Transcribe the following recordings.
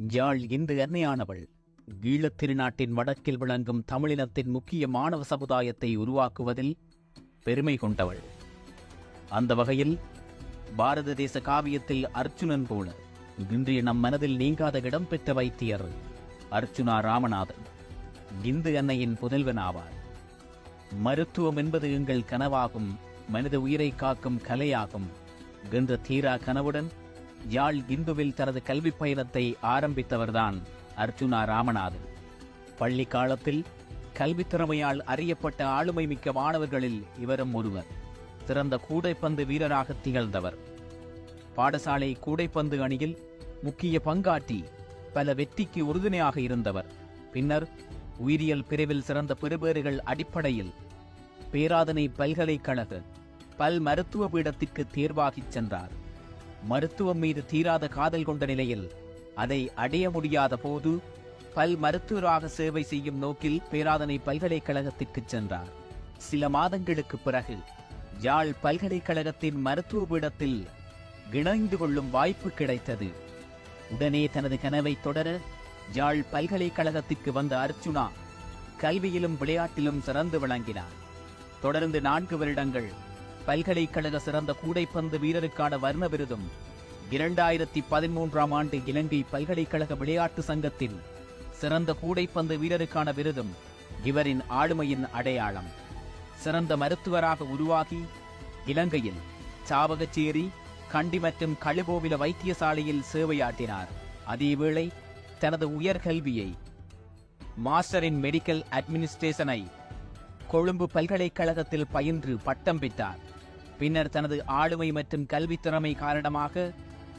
யாழ் இந்து அன்னையானவள் ஈழத் திருநாட்டின் வடக்கில் விளங்கும் தமிழினத்தின் முக்கிய மாணவ சமுதாயத்தை உருவாக்குவதில் பெருமை கொண்டவள். அந்த வகையில் பாரத தேச காவியத்தில் அர்ச்சுனன் போல இன்றைய நம் மனதில் நீங்காத இடம் பெற்ற வைத்தியர் அர்ச்சுனா ராமநாதன் இந்து அன்னையின் புதல்வன் ஆவார். மருத்துவம் என்பது எங்கள் கனவாகும், மனித உயிரை காக்கும் கலையாகும் என்ற தீரா கனவுடன் யாழ் இந்துவில் தனது கல்வி பயணத்தை ஆரம்பித்தவர்தான் அர்ச்சுனா ராமநாதன். பள்ளி காலத்தில் கல்வி திறமையால் அறியப்பட்ட ஆளுமை மிக்க மாணவர்களில் இவரும் ஒருவர். சிறந்த கூடைப்பந்து வீரராக திகழ்ந்தவர். பாடசாலை கூடைப்பந்து அணியில் முக்கிய பங்காற்றி பல வெற்றிக்கு உறுதுணையாக இருந்தவர். பின்னர் உயிரியல் பிரிவில் சிறந்த பெறுபேறுகள் அடிப்படையில் பேராதனை பல்கலைக்கழக பல் மருத்துவ பீடத்திற்கு தேர்வாகிச் சென்றார். மருத்துவம் மீது தீராத காதல் கொண்ட நிலையில் அதை அடைய முடியாத போது பல் மருத்துவராக சேவை செய்யும் நோக்கில் பேராதனை பல்கலைக்கழகத்திற்கு சென்றார். சில மாதங்களுக்கு பிறகு யாழ் பல்கலைக்கழகத்தின் மருத்துவ பீடத்தில் இணைந்து கொள்ளும் வாய்ப்பு கிடைத்தது. உடனே தனது கனவை தொடர யாழ் பல்கலைக்கழகத்திற்கு வந்த அர்ச்சுனா கல்வியிலும் விளையாட்டிலும் சிறந்து விளங்கினார். தொடர்ந்து 4 வருடங்கள் பல்கலைக்கழக சிறந்த கூடைப்பந்து வீரருக்கான வர்ண விருதும் 2013ஆம் ஆண்டு இலங்கை பல்கலைக்கழக விளையாட்டு சங்கத்தில் சிறந்த கூடைப்பந்து வீரருக்கான விருதும் இவரின் ஆளுமையின் அடையாளம். சிறந்த மருத்துவராக உருவாகி இலங்கையில் சாவகச்சேரி, கண்டி மற்றும் களுபோவில வைத்தியசாலையில் சேவையாற்றினார். அதேவேளை தனது உயர்கல்வியை மாஸ்டர் இன் மெடிக்கல் அட்மினிஸ்ட்ரேஷனை கொழும்பு பல்கலைக்கழகத்தில் பயின்று பட்டம் பெற்றார். பின்னர் தனது ஆளுமை மற்றும் கல்வி திறமை காரணமாக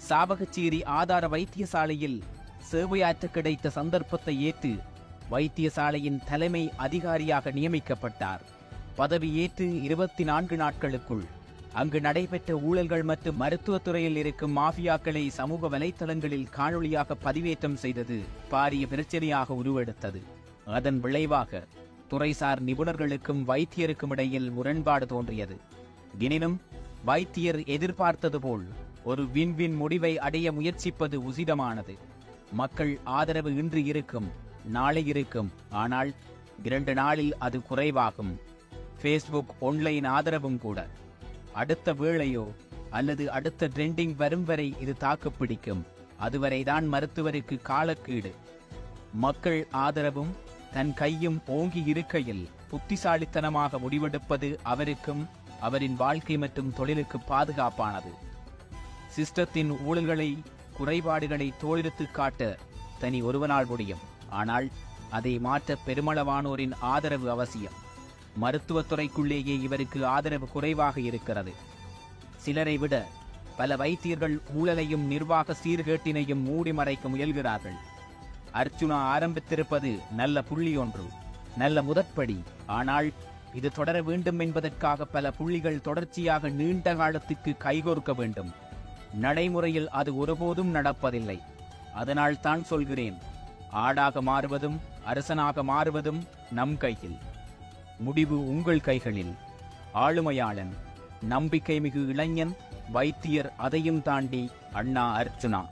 சாவகச்சேரி ஆதார வைத்தியசாலையில் சேவையாற்ற கிடைத்த சந்தர்ப்பத்தை ஏற்று வைத்தியசாலையின் தலைமை அதிகாரியாக நியமிக்கப்பட்டார். பதவி ஏற்று 24 நாட்களுக்குள் அங்கு நடைபெற்ற ஊழல்கள் மற்றும் மருத்துவத்துறையில் இருக்கும் மாஃபியாக்களை சமூக வலைத்தளங்களில் காணொளியாக பதிவேற்றம் செய்தது பாரிய பிரச்சனையாக உருவெடுத்தது. அதன் விளைவாக துறைசார் நிபுணர்களுக்கும் வைத்தியருக்கும் இடையில் முரண்பாடு தோன்றியது. எனினும் வைத்தியர் எதிர்பார்த்தது போல் ஒரு வின் முடிவை அடைய முயற்சிப்பது உசிதமானது. மக்கள் ஆதரவு இன்று இருக்கும், நாளை இருக்கும், ஆனால் 2 நாளில் அது குறைவாகும். ஃபேஸ்புக் ஆன்லைன் ஆதரவும் கூட. அடுத்த வேளையோ அல்லது அடுத்த ட்ரெண்டிங் வரும் வரை இது தாக்குப்பிடிக்கும். அதுவரைதான் மருத்துவருக்கு காலக்கீடு. மக்கள் ஆதரவும் தன் கையும் ஓங்கி இருக்கையில் புத்திசாலித்தனமாக முடிவெடுப்பது அவருக்கும் அவரின் வாழ்க்கை மற்றும் தொழிலுக்கு பாதுகாப்பானது. சிஸ்டத்தின் ஊழல்களை, குறைபாடுகளை தோலெடுத்து காட்ட தனி ஒருவனால் முடியும். ஆனால் அதை மாற்ற பெருமளவானோரின் ஆதரவு அவசியம். மருத்துவத்துறைக்குள்ளேயே இவருக்கு ஆதரவு குறைவாக இருக்கிறது. சிலரை விட பல வைத்தியர்கள் ஊழலையும் நிர்வாக சீர்கேட்டினையும் மூடி மறைக்க முயல்கிறார்கள். அர்ச்சுனா ஆரம்பித்திருப்பது நல்ல புள்ளி ஒன்று, நல்ல முதற்படி. ஆனால் இது தொடர வேண்டும் என்பதற்காக பல புள்ளிகள் தொடர்ச்சியாக நீண்ட காலத்திற்கு கைகோர்க்க வேண்டும். நடைமுறையில் அது ஒருபோதும் நடப்பதில்லை. அதனால் தான் சொல்கிறேன், ஆடாக மாறுவதும் அரசனாக மாறுவதும் நம் கையில். முடிவு உங்கள் கைகளில். ஆளுமையாளன், நம்பிக்கை மிகு இளைஞன், வைத்தியர், அதையும் தாண்டி அண்ணா அர்ச்சுனா.